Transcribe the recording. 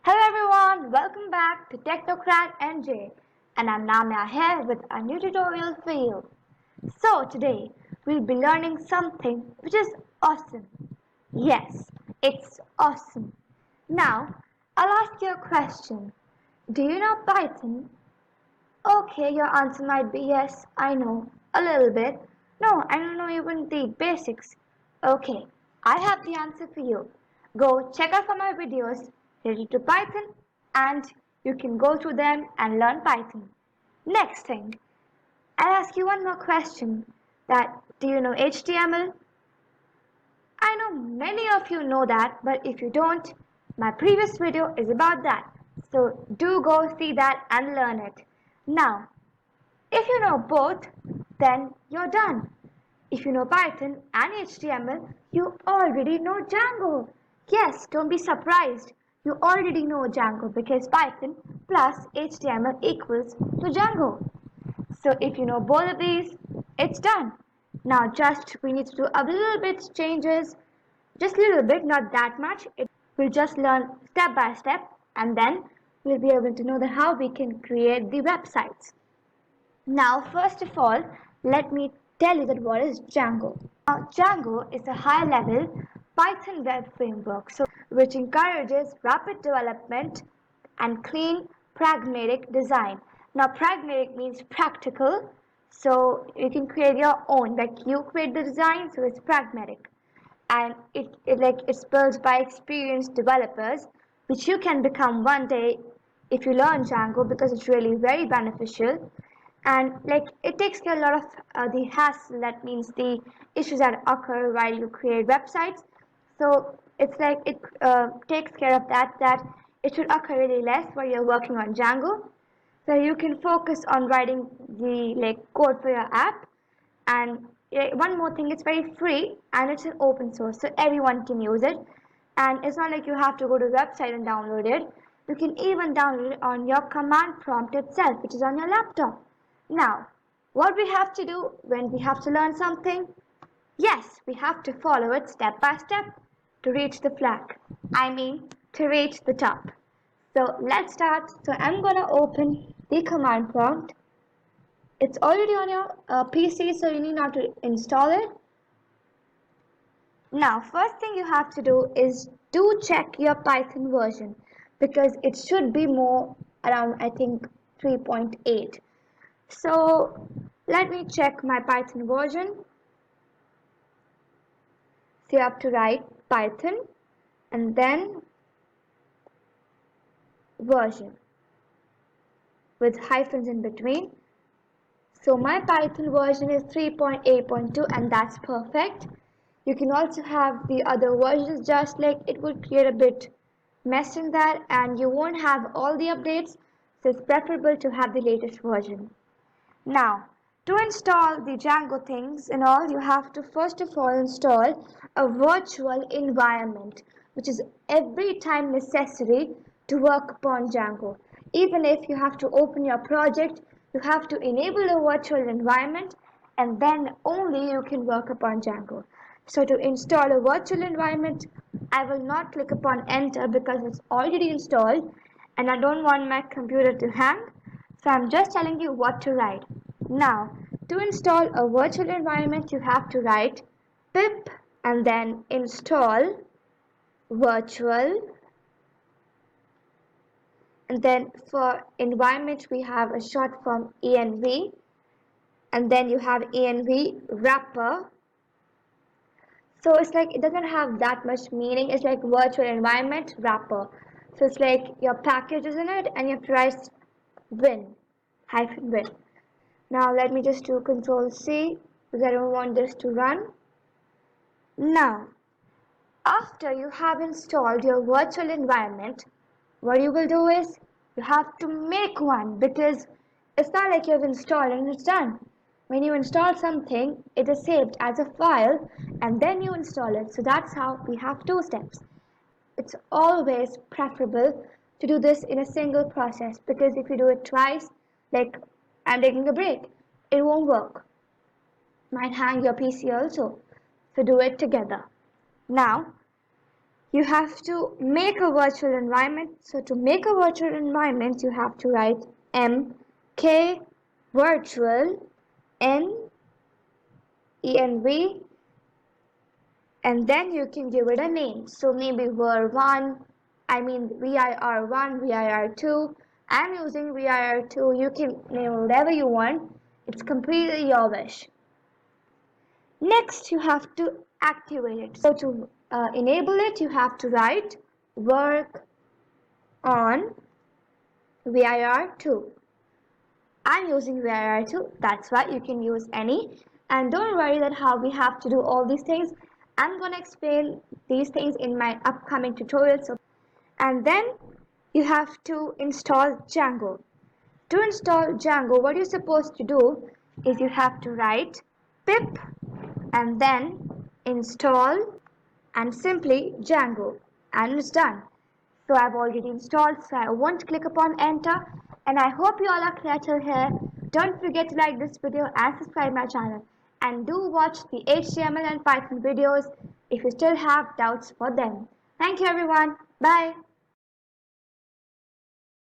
Hello everyone, welcome back to Technocrat NJ, and I'm Namya here with a new tutorial for you. So today we'll be learning something which is awesome. Yes, it's awesome. Now I'll ask you a question. Do you know Python? Okay, your answer might be yes, I know, a little bit. No, I don't know even the basics. Okay, I have the answer for you. Go check out some of my videos related to Python and you can go through them and learn Python. Next thing, I'll ask you one more question that do you know HTML? I know many of you know that, but if you don't, my previous video is about that. So do go see that and learn it. Now, if you know both, then you're done. If you know Python and HTML, you already know Django. Yes, don't be surprised. You already know Django because Python plus HTML equals to Django. So if you know both of these, it's done. Now just we need to do a little bit changes, just a little bit, not that much. We'll just learn step by step and then we'll be able to know that how we can create the websites. Now, first of all, let me tell you that what is Django. Now, Django is a high-level Python web framework, which encourages rapid development and clean, pragmatic design. Now, pragmatic means practical, so you can create your own. Like you create the design, so it's pragmatic, and it's built by experienced developers, which you can become one day if you learn Django because it's really very beneficial and it takes care a lot of the hassle, that means the issues that occur while you create websites. So it's like it takes care of that it should occur really less while you're working on Django, so you can focus on writing the code for your app. And one more thing, it's very free and it's an open source, so everyone can use it. And it's not like you have to go to the website and download it. You can even download it on your command prompt itself, which is on your laptop. Now, what we have to do when we have to learn something? Yes, we have to follow it step by step to reach the flag. I mean, to reach the top. So let's start. So I'm gonna open the command prompt. It's already on your PC, so you need not to install it. Now, first thing you have to do is do check your Python version because it should be more around, I think, 3.8. So let me check my Python version. So you have to write Python and then version with hyphens in between. So my Python version is 3.8.2 and that's perfect. You can also have the other versions, just like it would create a bit mess in that and you won't have all the updates, so it's preferable to have the latest version. Now, to install the Django things and all, you have to first of all install a virtual environment, which is every time necessary to work upon Django. Even if you have to open your project, you have to enable a virtual environment and then only you can work upon Django. So to install a virtual environment, I will not click upon enter because it's already installed and I don't want my computer to hang. So I'm just telling you what to write. Now, to install a virtual environment, you have to write pip and then install virtual. And then for environment, we have a short form env. And then you have env wrapper. So it's like it doesn't have that much meaning. It's like virtual environment wrapper. So it's like your package is in it and you have to write win, -win. Now let me just do Control C because I don't want this to run. Now, after you have installed your virtual environment, what you will do is you have to make one because it's not like you have installed and it's done. When you install something, it is saved as a file and then you install it. So that's how we have two steps. It's always preferable to do this in a single process because if you do it twice, like I'm taking a break, it won't work. Might hang your PC also. So do it together. Now, you have to make a virtual environment. So to make a virtual environment, you have to write mk virtual env, and then you can give it a name. So maybe vir1, I mean vir1, vir2. I'm using vir2. You can name whatever you want. It's completely your wish. Next, you have to activate it. So to enable it, you have to write work on vir2. I'm using vir2, that's why you can use any. And don't worry that how we have to do all these things. I'm going to explain these things in my upcoming tutorials. And then you have to install Django. To install Django, what you're supposed to do is you have to write pip and then install and simply Django, and it's done. So I've already installed, so I won't click upon enter, and I hope you all are clear till here. Don't forget to like this video and subscribe my channel, and do watch the HTML and Python videos if you still have doubts for them. Thank you everyone. Bye.